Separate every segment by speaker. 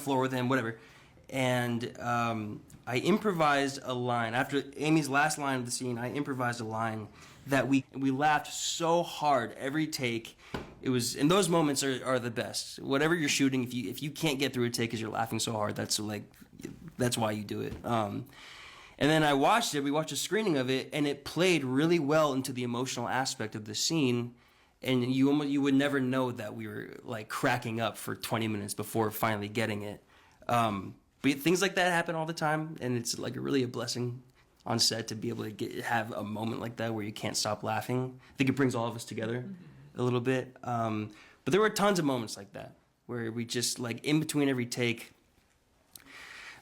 Speaker 1: floor with him, whatever. And I improvised a line. After Amy's last line of the scene, I improvised a line that we laughed so hard every take. It was, and those moments are the best. Whatever you're shooting, if you can't get through a take because you're laughing so hard, that's why you do it. And then I watched it. We watched a screening of it, and it played really well into the emotional aspect of the scene. And you would never know that we were like cracking up for 20 minutes before finally getting it. But things like that happen all the time, and it's like really a blessing on set to be able to have a moment like that where you can't stop laughing. I think it brings all of us together a little bit. But there were tons of moments like that where we just like in between every take.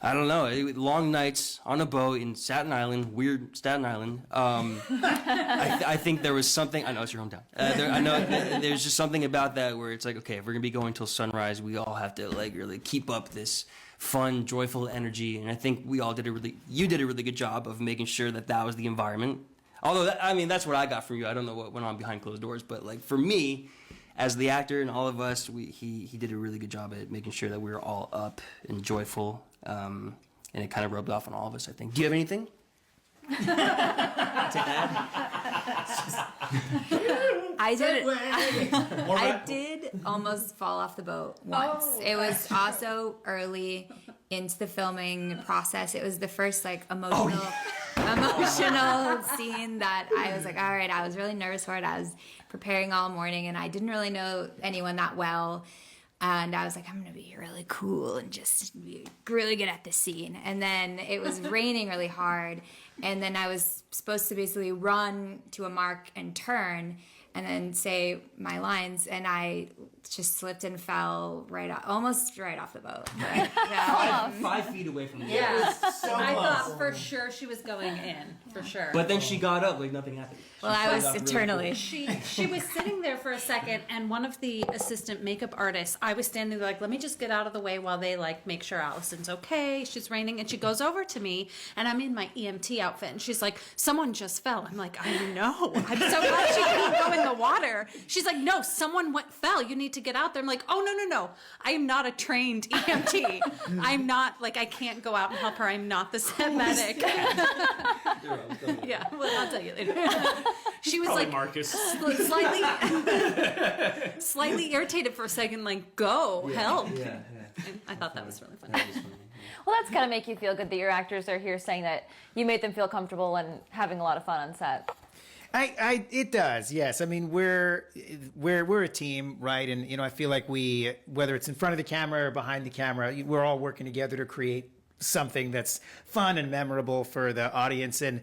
Speaker 1: I don't know. Long nights on a boat in Staten Island, weird Staten Island. I think there was something. I know it's your hometown. I know there's just something about that where it's like, okay, if we're gonna be going till sunrise, we all have to like really keep up this fun, joyful energy. And I think you did a really good job of making sure that was the environment. Although that's what I got from you. I don't know what went on behind closed doors, but like for me, as the actor and all of us, he did a really good job at making sure that we were all up and joyful. And it kind of rubbed off on all of us, I think. Do you have anything to add?
Speaker 2: I did almost fall off the boat once. It was also early into the filming process. It was the first like emotional scene that I was like, all right, I was really nervous for it. I was preparing all morning and I didn't really know anyone that well. And I was like, I'm going to be really cool and just be really good at this scene. And then it was raining really hard. And then I was supposed to basically run to a mark and turn and then say my lines. And I just slipped and fell almost right off the boat. But,
Speaker 1: 5 feet away from the
Speaker 3: Yeah.
Speaker 1: So
Speaker 3: I thought for sure she was going in, for sure.
Speaker 1: But then she got up like nothing happened.
Speaker 2: Well, I was eternally.
Speaker 3: She was sitting there for a second, and one of the assistant makeup artists, I was standing there like, let me just get out of the way while they like make sure Allison's okay. She's raining, and she goes over to me, and I'm in my EMT outfit, and she's like, someone just fell. I'm like, I know. I'm so glad she didn't go in the water. She's like, no, someone fell. You need to get out there. I'm like, oh, no. I am not a trained EMT. I'm not, like, I can't go out and help her. I'm not the set medic. Yeah, well, I'll tell you later. She was like
Speaker 4: Marcus.
Speaker 3: slightly irritated for a second, like, go, help.
Speaker 1: Yeah.
Speaker 3: I thought that was really funny.
Speaker 5: Well, that's gotta make you feel good that your actors are here saying that you made them feel comfortable and having a lot of fun on set.
Speaker 6: It does, yes. I mean, we're a team, right? And I feel like whether it's in front of the camera or behind the camera, we're all working together to create something that's fun and memorable for the audience. And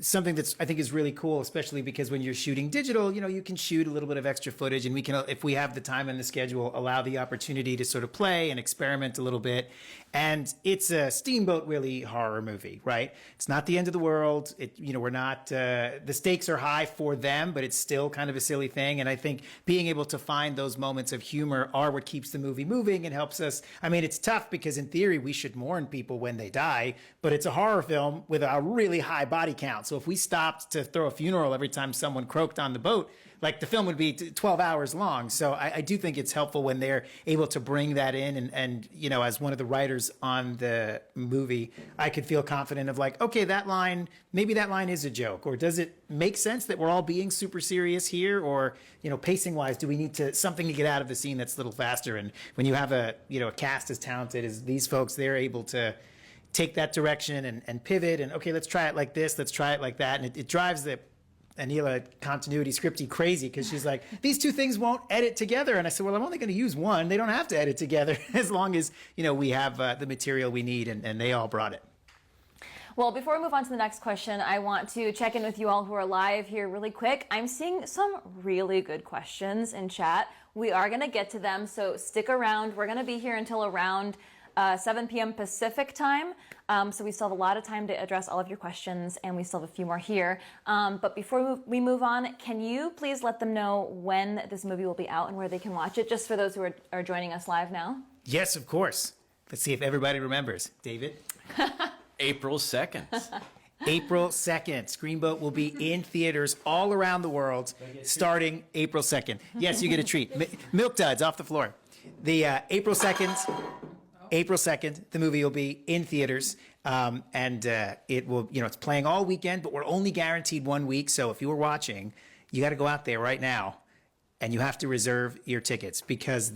Speaker 6: something that's I think is really cool, especially because when you're shooting digital, you can shoot a little bit of extra footage, and we can, if we have the time and the schedule, allow the opportunity to sort of play and experiment a little bit. And it's a Steamboat Willie horror movie, right? It's not the end of the world. We're not, the stakes are high for them, but it's still kind of a silly thing. And I think being able to find those moments of humor are what keeps the movie moving and helps us. I mean, it's tough because in theory, we should mourn people when they die, but it's a horror film with a really high body count. So if we stopped to throw a funeral every time someone croaked on the boat, like the film would be 12 hours long. So I do think it's helpful when they're able to bring that in. And as one of the writers on the movie, I could feel confident of like, okay, maybe that line is a joke. Or does it make sense that we're all being super serious here? Or, pacing wise, do we need something to get out of the scene that's a little faster? And when you have a cast as talented as these folks, they're able to take that direction and pivot and, okay, let's try it like this, let's try it like that. And it drives the Anila continuity scripty crazy because she's like, these two things won't edit together. And I said, well, I'm only going to use one. They don't have to edit together as long as, we have the material we need, and they all brought it.
Speaker 5: Well, before we move on to the next question, I want to check in with you all who are live here really quick. I'm seeing some really good questions in chat. We are going to get to them, so stick around. We're going to be here until around 7 p.m. Pacific time. So we still have a lot of time to address all of your questions, and we still have a few more here. But before we move on, can you please let them know when this movie will be out and where they can watch it, just for those who are joining us live now?
Speaker 6: Yes, of course. Let's see if everybody remembers. David?
Speaker 4: April 2nd.
Speaker 6: April 2nd. Screamboat will be in theaters all around the world starting April 2nd. Yes, you get a treat. Milk duds off the floor. The April 2nd, the movie will be in theaters. And it will, it's playing all weekend, but we're only guaranteed 1 week. So if you were watching, you got to go out there right now and you have to reserve your tickets because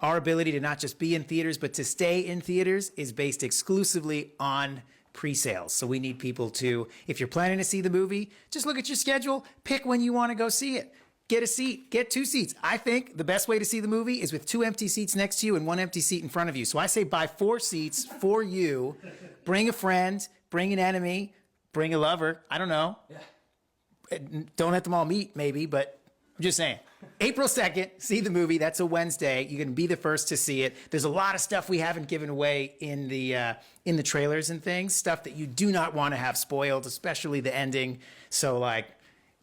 Speaker 6: our ability to not just be in theaters, but to stay in theaters is based exclusively on pre-sales. So we need people to, if you're planning to see the movie, just look at your schedule, pick when you want to go see it. Get a seat, get 2 seats. I think the best way to see the movie is with 2 empty seats next to you and 1 empty seat in front of you. So I say buy 4 seats for you. Bring a friend, bring an enemy, bring a lover. I don't know. Yeah. Don't let them all meet, maybe, but I'm just saying. April 2nd, see the movie. That's a Wednesday. You can be the first to see it. There's a lot of stuff we haven't given away in the trailers and things, stuff that you do not want to have spoiled, especially the ending. So,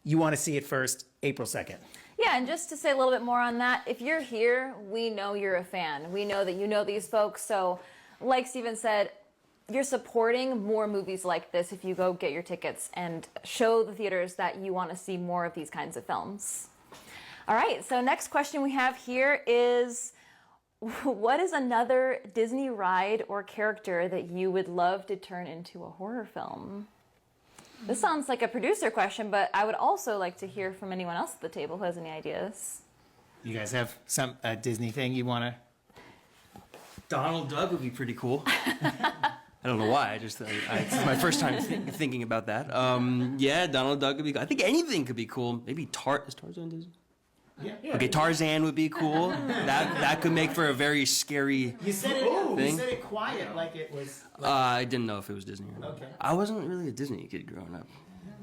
Speaker 6: you want to see it first, April 2nd.
Speaker 5: Yeah, and just to say a little bit more on that, if you're here, we know you're a fan. We know that you know these folks. So, like Steven said, you're supporting more movies like this if you go get your tickets and show the theaters that you want to see more of these kinds of films. All right, so next question we have here is, what is another Disney ride or character that you would love to turn into a horror film? This sounds like a producer question, but I would also like to hear from anyone else at the table who has any ideas.
Speaker 6: You guys have some Disney thing you want to?
Speaker 1: Donald Duck would be pretty cool. I don't know why. It's my first time thinking about that. Yeah, Donald Duck would be. I think anything could be cool. Maybe is Tarzan Disney? Yeah. Okay, Tarzan would be cool. That could make for a very scary.
Speaker 6: You said it quiet, like it was.
Speaker 1: I didn't know if it was Disney or not.
Speaker 6: Okay.
Speaker 1: I wasn't really a Disney kid growing up.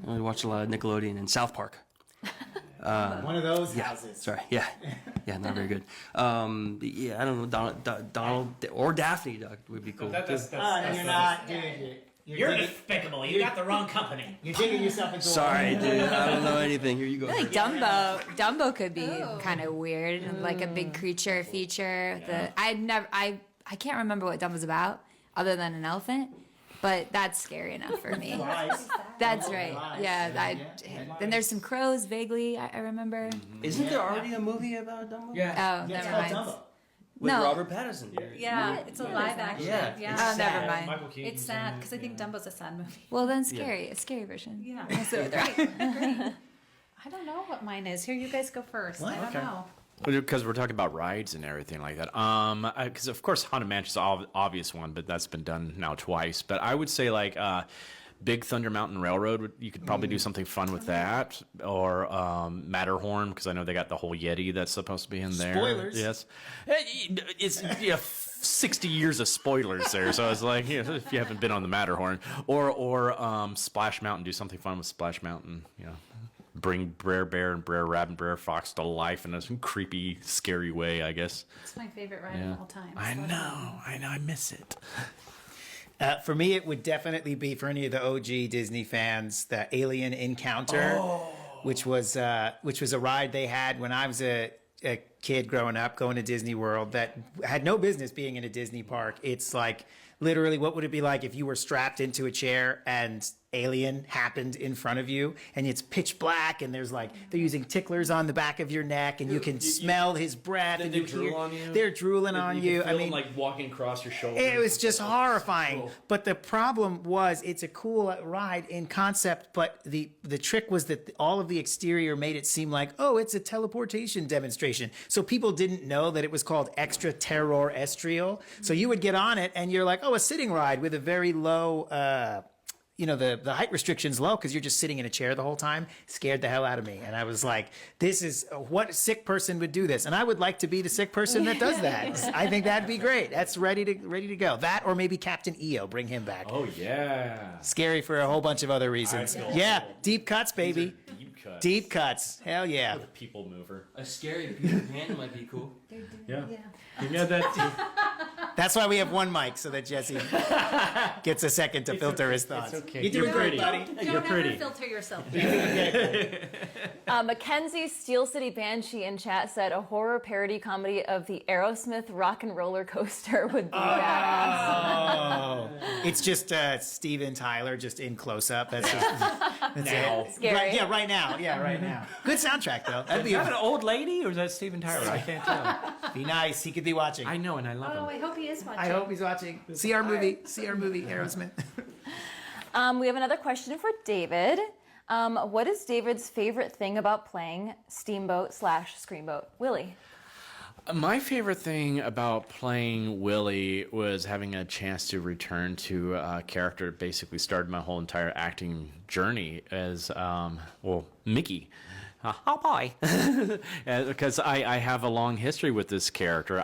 Speaker 1: I watched a lot of Nickelodeon and South Park.
Speaker 6: One of those houses.
Speaker 1: Sorry. Yeah, not very good. I don't know. Donald or Daphne Duck would be cool.
Speaker 6: That's you're not, dude.
Speaker 7: You're despicable. You got the wrong company.
Speaker 6: You're digging yourself into.
Speaker 1: Sorry, dude. I don't know anything. Here you go.
Speaker 2: I feel like Dumbo could be kind of weird, like a big creature feature. I can't remember what Dumbo's about, other than an elephant. But that's scary enough for me. That's right. Yeah. Then there's some crows, vaguely, I remember.
Speaker 1: Isn't there already a movie about Dumbo?
Speaker 6: Yeah.
Speaker 2: Oh, never mind.
Speaker 6: Dumbo.
Speaker 1: With
Speaker 2: No.
Speaker 1: Robert Pattinson.
Speaker 3: Yeah, it's a live action.
Speaker 1: Yeah.
Speaker 2: Oh, never mind.
Speaker 7: Michael Keaton.
Speaker 3: It's sad because I think Dumbo's a sad movie.
Speaker 2: Well, then scary. A scary version.
Speaker 3: Yeah.
Speaker 2: So,
Speaker 3: Great. I don't know what mine is. Here, you guys go first. I don't know.
Speaker 4: Because we're talking about rides and everything like that. Because of course Haunted Mansion is an obvious one, but that's been done now twice. But I would say Big Thunder Mountain Railroad. You could probably do something fun with that, or Matterhorn, because I know they got the whole Yeti that's supposed to be in there.
Speaker 6: Spoilers.
Speaker 4: Yes, it's 60 years of spoilers there. So I was like, if you haven't been on the Matterhorn, or Splash Mountain, do something fun with Splash Mountain. Bring Brer Bear and Brer Rabbit and Brer Fox to life in a creepy, scary way, I guess.
Speaker 3: It's my favorite ride of all time.
Speaker 4: I know, I miss it.
Speaker 6: For me, it would definitely be, for any of the OG Disney fans, the Alien Encounter, which was a ride they had when I was a kid growing up, going to Disney World, that had no business being in a Disney park. It's like, literally, what would it be like if you were strapped into a chair and Alien happened in front of you, and it's pitch black, and they're using ticklers on the back of your neck, and you can smell his breath, and
Speaker 4: they drool on you?
Speaker 6: they're drooling on you.
Speaker 4: I mean, walking across your shoulder.
Speaker 6: It was just horrifying. Cool. But the problem was, it's a cool ride in concept, but the trick was that all of the exterior made it seem like, it's a teleportation demonstration. So people didn't know that it was called extraterrestrial. So you would get on it, and you're like, a sitting ride with a very low the height restriction's low because you're just sitting in a chair the whole time. Scared the hell out of me. And I was like, this is, what sick person would do this? And I would like to be the sick person that does that. I think that'd be great. That's ready to go. That, or maybe Captain EO, bring him back.
Speaker 4: Oh, yeah.
Speaker 6: Scary for a whole bunch of other reasons. Yeah, deep cuts, baby. Deep cuts. Hell yeah.
Speaker 4: The people mover.
Speaker 1: A scary Peter Pan might be cool.
Speaker 4: Yeah. Yeah, that.
Speaker 6: That's why we have one mic, so that Jesse gets a second to filter his thoughts.
Speaker 4: It's okay.
Speaker 6: You're doing great, buddy.
Speaker 3: Don't ever filter yourself.
Speaker 5: Mackenzie Steel City Banshee in chat said a horror parody comedy of the Aerosmith Rock and Roller Coaster would be badass.
Speaker 6: It's just Steven Tyler just in close up. That's it.
Speaker 5: Scary.
Speaker 6: Right now. Good soundtrack though. That'd be
Speaker 7: Is that an old lady or is that Steven Tyler? I can't tell.
Speaker 6: Be nice. He could be watching.
Speaker 4: I know, and I love
Speaker 3: Oh,
Speaker 4: him.
Speaker 3: I hope he is watching.
Speaker 6: I hope he's watching. See our movie. See our movie, Aerosmith.
Speaker 5: We have another question for David. What is David's favorite thing about playing Steamboat / Screamboat Willie?
Speaker 4: My favorite thing about playing Willie was having a chance to return to a character that basically started my whole entire acting journey as, Mickey. Oh boy. Because I have a long history with this character.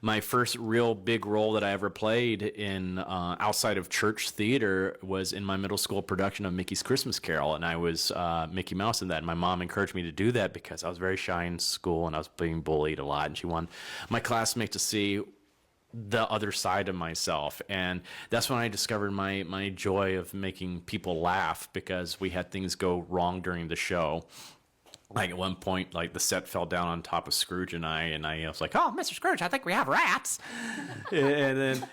Speaker 4: My first real big role that I ever played in outside of church theater was in my middle school production of Mickey's Christmas Carol, and I was Mickey Mouse in that. And my mom encouraged me to do that because I was very shy in school and I was being bullied a lot, and she wanted my classmates to see the other side of myself. And that's when I discovered my joy of making people laugh, because we had things go wrong during the show. Like at one point, like the set fell down on top of Scrooge and I was like, "Oh, Mr. Scrooge, I think we have rats." and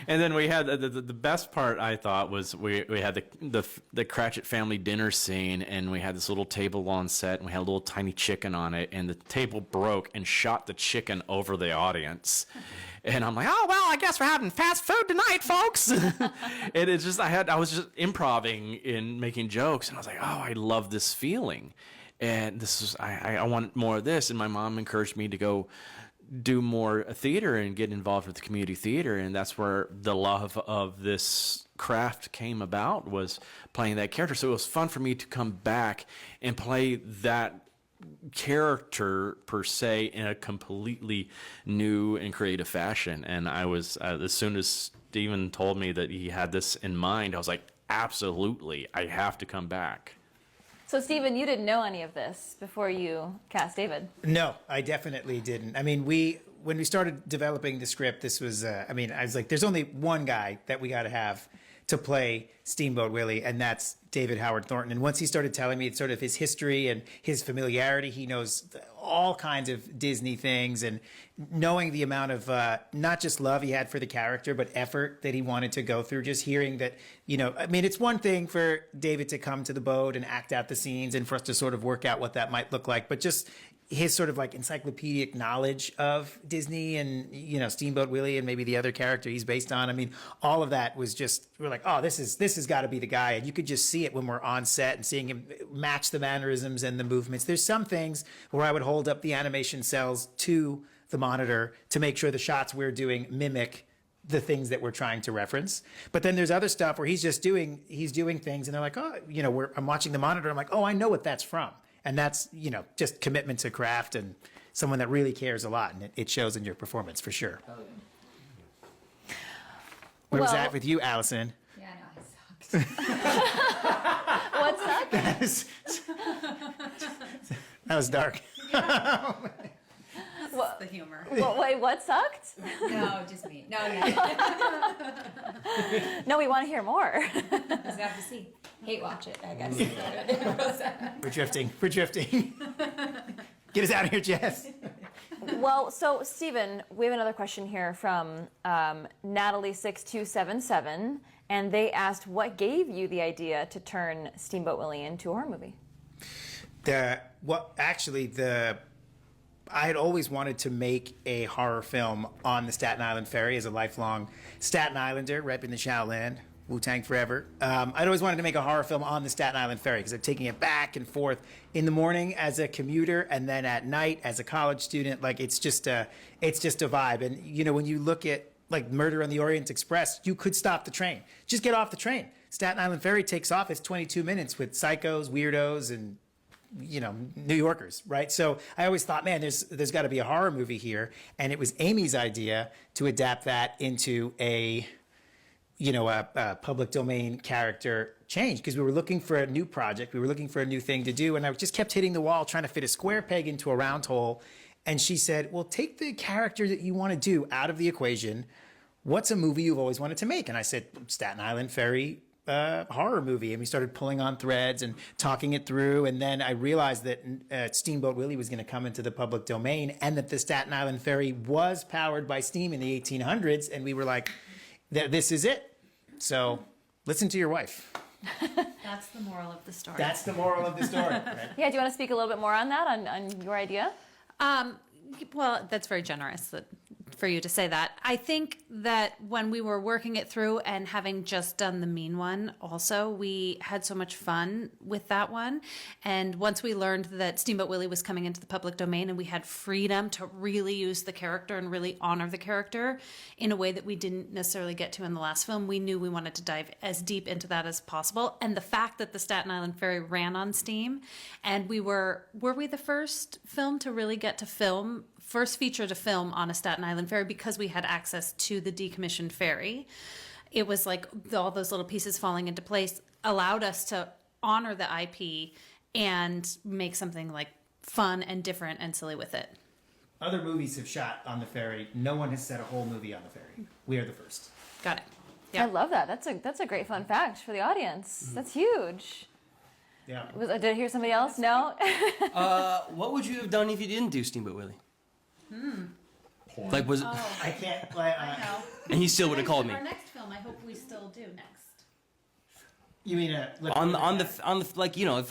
Speaker 4: then we had the best part, I thought, was we had the Cratchit family dinner scene, and we had this little table on set, and we had a little tiny chicken on it, and the table broke and shot the chicken over the audience. And I'm like, "Oh well, I guess we're having fast food tonight, folks." And it's just I was just improvising in making jokes, and I was like, "Oh, I love this feeling," and this is I want more of this. And my mom encouraged me to go do more theater and get involved with the community theater, and that's where the love of this craft came about, was playing that character. So it was fun for me to come back and play that character per se in a completely new and creative fashion. And I was as soon as Steven told me that he had this in mind, I was like, absolutely, I have to come back.
Speaker 5: So, Steven, you didn't know any of this before you cast David.
Speaker 6: No, I definitely didn't. I mean, when we started developing the script, this was, I was like, there's only one guy that we got to have to play Steamboat Willie, and that's David Howard Thornton. And once he started telling me sort of his history and his familiarity, he knows all kinds of Disney things, and knowing the amount of not just love he had for the character, but effort that he wanted to go through, just hearing that, it's one thing for David to come to the boat and act out the scenes and for us to sort of work out what that might look like, but just his sort of like encyclopedic knowledge of Disney and, Steamboat Willie and maybe the other character he's based on. I mean, all of that was just, we're like, oh, this has got to be the guy. And you could just see it when we're on set and seeing him match the mannerisms and the movements. There's some things where I would hold up the animation cells to the monitor to make sure the shots we're doing mimic the things that we're trying to reference. But then there's other stuff where he's doing things and they're like, oh, I'm watching the monitor. I'm like, oh, I know what that's from. And that's, just commitment to craft and someone that really cares a lot. And it shows in your performance for sure. Where was that with you, Allison?
Speaker 2: Yeah, no, I sucked.
Speaker 5: What's that?
Speaker 6: That was dark.
Speaker 3: The humor.
Speaker 5: Wait, what sucked?
Speaker 2: No, just me. No.
Speaker 5: No, we want to hear more.
Speaker 2: Just have to see. Hate watch it, I guess.
Speaker 6: We're drifting. Get us out of here, Jess.
Speaker 5: Well, so, Steven, we have another question here from Natalie6277, and they asked, what gave you the idea to turn Steamboat Willie into a horror movie?
Speaker 6: I had always wanted to make a horror film on the Staten Island Ferry as a lifelong Staten Islander, repping the Shaolin, Wu-Tang forever. I'd always wanted to make a horror film on the Staten Island Ferry because I'm taking it back and forth in the morning as a commuter and then at night as a college student. Like it's just a vibe. And when you look at like Murder on the Orient Express, you could stop the train. Just get off the train. Staten Island Ferry takes off. It's 22 minutes with psychos, weirdos, and New Yorkers, right? So I always thought, man, there's got to be a horror movie here, and it was Amy's idea to adapt that into a public domain character change because we were looking for a new project, we were looking for a new thing to do, and I just kept hitting the wall trying to fit a square peg into a round hole. And she said, "Well, take the character that you want to do out of the equation. What's a movie you've always wanted to make?" And I said, "Staten Island Ferry." Horror movie, and we started pulling on threads and talking it through, and then I realized that Steamboat Willie was going to come into the public domain and that the Staten Island Ferry was powered by steam in the 1800s, and we were like, this is it. So listen to your wife.
Speaker 3: That's the moral of the story.
Speaker 6: That's the moral of the story.
Speaker 5: Yeah, do you want to speak a little bit more on that, on your idea?
Speaker 3: Well, that's very generous for you to say that. I think that when we were working it through and having just done the mean one, also, we had so much fun with that one. And once we learned that Steamboat Willie was coming into the public domain and we had freedom to really use the character and really honor the character in a way that we didn't necessarily get to in the last film, we knew we wanted to dive as deep into that as possible. And the fact that the Staten Island Ferry ran on Steam, and were we the first film to really get to film, first feature to film on a Staten Island ferry because we had access to the decommissioned ferry. It was like all those little pieces falling into place allowed us to honor the IP and make something like fun and different and silly with it.
Speaker 6: Other movies have shot on the ferry. No one has set a whole movie on the ferry. We are the first.
Speaker 3: Got it.
Speaker 5: I
Speaker 3: Yeah.
Speaker 5: love that. That's a great fun fact for the audience. That's huge.
Speaker 6: Yeah.
Speaker 5: Did I hear somebody else? No?
Speaker 1: What would you have done if you didn't do Steamboat Willie? Like, was it,
Speaker 6: I can't.
Speaker 1: and he still would have called me.
Speaker 3: Our next film, I hope we still do next.
Speaker 6: You mean
Speaker 1: On the like, you know, if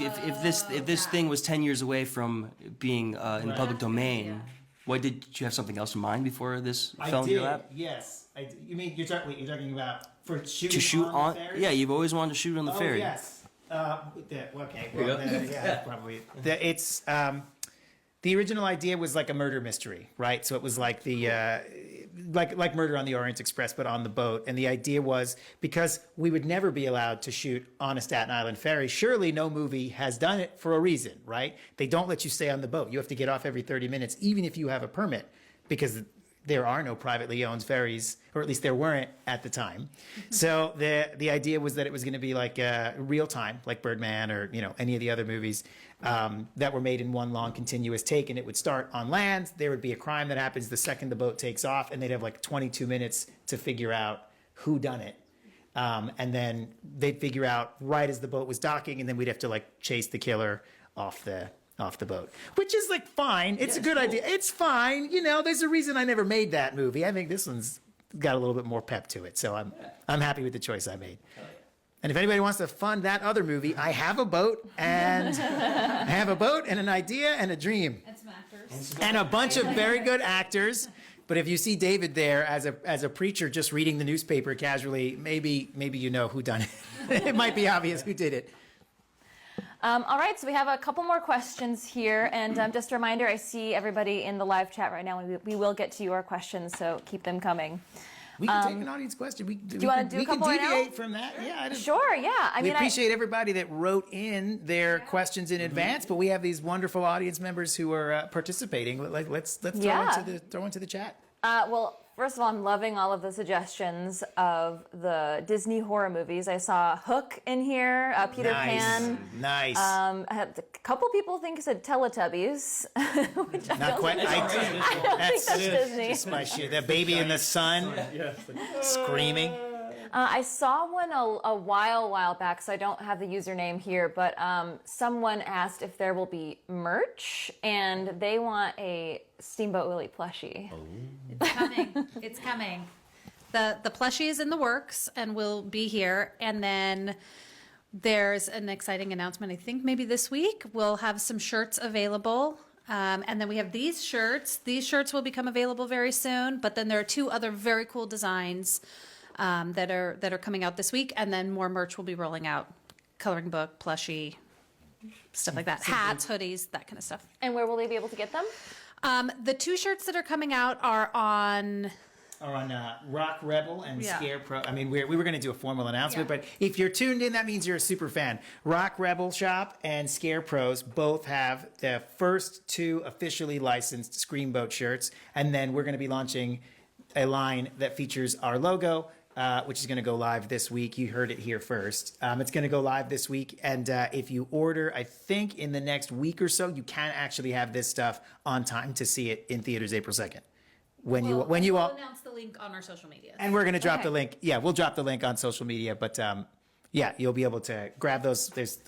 Speaker 1: this thing was 10 years away from being in the public domain, what did you have something else in mind before this
Speaker 6: I
Speaker 1: fell in
Speaker 6: did.
Speaker 1: your lap?
Speaker 6: Yes. You mean you're talking about for shooting
Speaker 1: To shoot on,
Speaker 6: the ferry?
Speaker 1: yeah, you've always wanted to shoot on the
Speaker 6: Oh
Speaker 1: ferry.
Speaker 6: yes. Okay. Well, yeah, probably. It's the original idea was like a murder mystery, right? So it was like the like Murder on the Orient Express, but on the boat. And the idea was because we would never be allowed to shoot on a Staten Island ferry. Surely no movie has done it for a reason, right? They don't let you stay on the boat. You have to get off every 30 minutes, even if you have a permit, because there are no privately owned ferries, or at least there weren't at the time. So the idea was that it was going to be like real time, like Birdman or any of the other movies that were made in one long continuous take, and it would start on land. There would be a crime that happens the second the boat takes off, and they'd have like 22 minutes to figure out who done it. And then they'd figure out right as the boat was docking, and then we'd have to like chase the killer off the boat, which is like fine. It's a good idea. It's fine. There's a reason I never made that movie. I think this one's got a little bit more pep to it. So I'm happy with the choice I made. And if anybody wants to fund that other movie, I have a boat and an idea and a dream.
Speaker 3: And some actors.
Speaker 6: And a bunch of very good actors. But if you see David there as a preacher just reading the newspaper casually, maybe you know who done it. It might be obvious who did it.
Speaker 5: All right, so we have a couple more questions here, and just a reminder, I see everybody in the live chat right now, and we will get to your questions, so keep them coming.
Speaker 6: We can take an audience question. Do
Speaker 5: you wanna do a couple
Speaker 6: We
Speaker 5: right
Speaker 6: can
Speaker 5: now?
Speaker 6: deviate from that. Yeah.
Speaker 5: Sure, yeah.
Speaker 6: We appreciate everybody that wrote in their questions in advance, but we have these wonderful audience members who are participating. Let's throw into the chat.
Speaker 5: Well, first of all, I'm loving all of the suggestions of the Disney horror movies. I saw Hook in here, Peter Pan.
Speaker 6: Nice.
Speaker 5: I had a couple people think it said Teletubbies, which I
Speaker 6: Not
Speaker 5: don't
Speaker 6: quite.
Speaker 5: think, I don't think that's Disney.
Speaker 6: Just my shit. The baby in the sun screaming.
Speaker 5: I saw one a while back, so I don't have the username here, but someone asked if there will be merch, and they want a Steamboat Willie plushie.
Speaker 3: It's coming. It's coming. The plushie is in the works and will be here. And then there's an exciting announcement. I think maybe this week we'll have some shirts available. And then we have these shirts. These shirts will become available very soon. But then there are two other very cool designs that are coming out this week. And then more merch will be rolling out. Coloring book, plushie, stuff like that. Hats, hoodies, that kind of stuff.
Speaker 5: And where will they be able to get them?
Speaker 3: The two shirts that are coming out are on
Speaker 6: Rock Rebel and
Speaker 3: Yeah.
Speaker 6: Scarecrow. I mean, we were going to do a formal announcement, but if you're tuned in, that means you're a super fan. Rock Rebel Shop and Scarecrows both have the first two officially licensed Screamboat shirts, and then we're going to be launching a line that features our logo, which is going to go live this week. You heard it here first. It's going to go live this week, and if you order, I think in the next week or so, you can actually have this stuff on time to see it in theaters April 2nd. We'll
Speaker 3: announce the link on our social media.
Speaker 6: And we're going to drop the link. Yeah, we'll drop the link on social media, but yeah, you'll be able to grab those. There's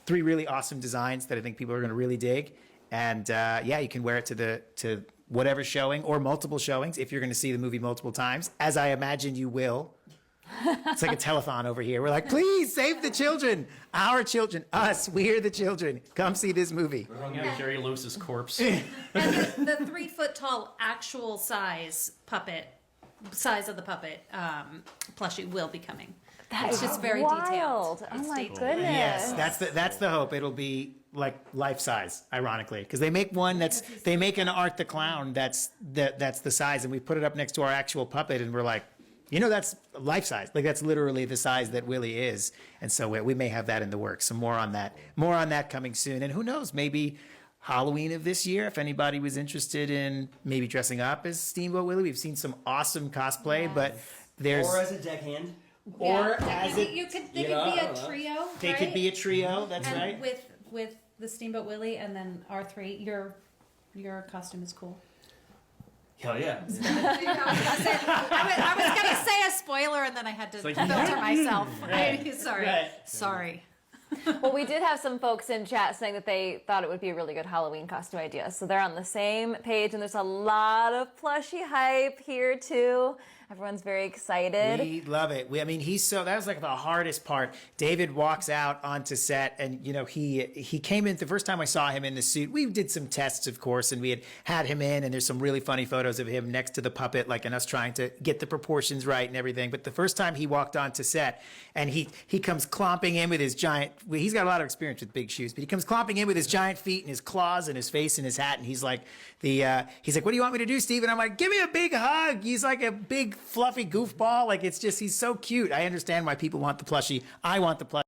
Speaker 6: three really awesome designs that I think people are going to really dig, and yeah, you can wear it to whatever showing or multiple showings if you're going to see the movie multiple times, as I imagine you will. It's like a telethon over here. We're like, please save the children, our children, us. We're the children. Come see this movie.
Speaker 4: We're going to Jerry Lewis's corpse.
Speaker 3: And the 3 foot tall actual size of the puppet plushie will be coming. It's just very
Speaker 5: wild.
Speaker 3: detailed.
Speaker 5: Oh
Speaker 3: It's
Speaker 5: my
Speaker 3: detailed.
Speaker 5: goodness.
Speaker 6: Yes, that's the hope. It'll be like life size, ironically, because they make one they make an Art the Clown that's the size, and we put it up next to our actual puppet, and we're like, that's life size. Like that's literally the size that Willie is, and so we may have that in the works. So more on that coming soon, and who knows, maybe Halloween of this year, if anybody was interested in maybe dressing up as Steamboat Willie. We've seen some awesome cosplay, but there's
Speaker 1: Or as a deckhand.
Speaker 6: or
Speaker 3: Yeah,
Speaker 6: as
Speaker 3: they
Speaker 6: it
Speaker 3: could be a trio.
Speaker 6: they could be a trio. That's
Speaker 3: and
Speaker 6: right.
Speaker 3: with the Steamboat Willie and then R3. Your costume is cool.
Speaker 1: Hell yeah.
Speaker 3: I was gonna say a spoiler and then I had to filter myself.
Speaker 6: Right.
Speaker 3: Sorry.
Speaker 5: Well, we did have some folks in chat saying that they thought it would be a really good Halloween costume idea. So they're on the same page, and there's a lot of plushie hype here too. Everyone's very excited.
Speaker 6: We love it. That was like the hardest part. David walks out onto set, and he came in the first time I saw him in the suit. We did some tests, of course, and we had him in, and there's some really funny photos of him next to the puppet, like, and us trying to get the proportions right and everything. But the first time he walked onto set, and he comes clomping in with his giant. He's got a lot of experience with big shoes, but he comes clomping in with his giant feet and his claws and his face and his hat, and he's like, "What do you want me to do, Steve?" And I'm like, "Give me a big hug." He's like a big fluffy goofball. Like, it's just, he's so cute. I understand why people want the plushie. I want the plushie.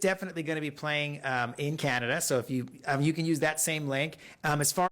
Speaker 6: definitely going to be playing in Canada. So if you you can use that same link. As far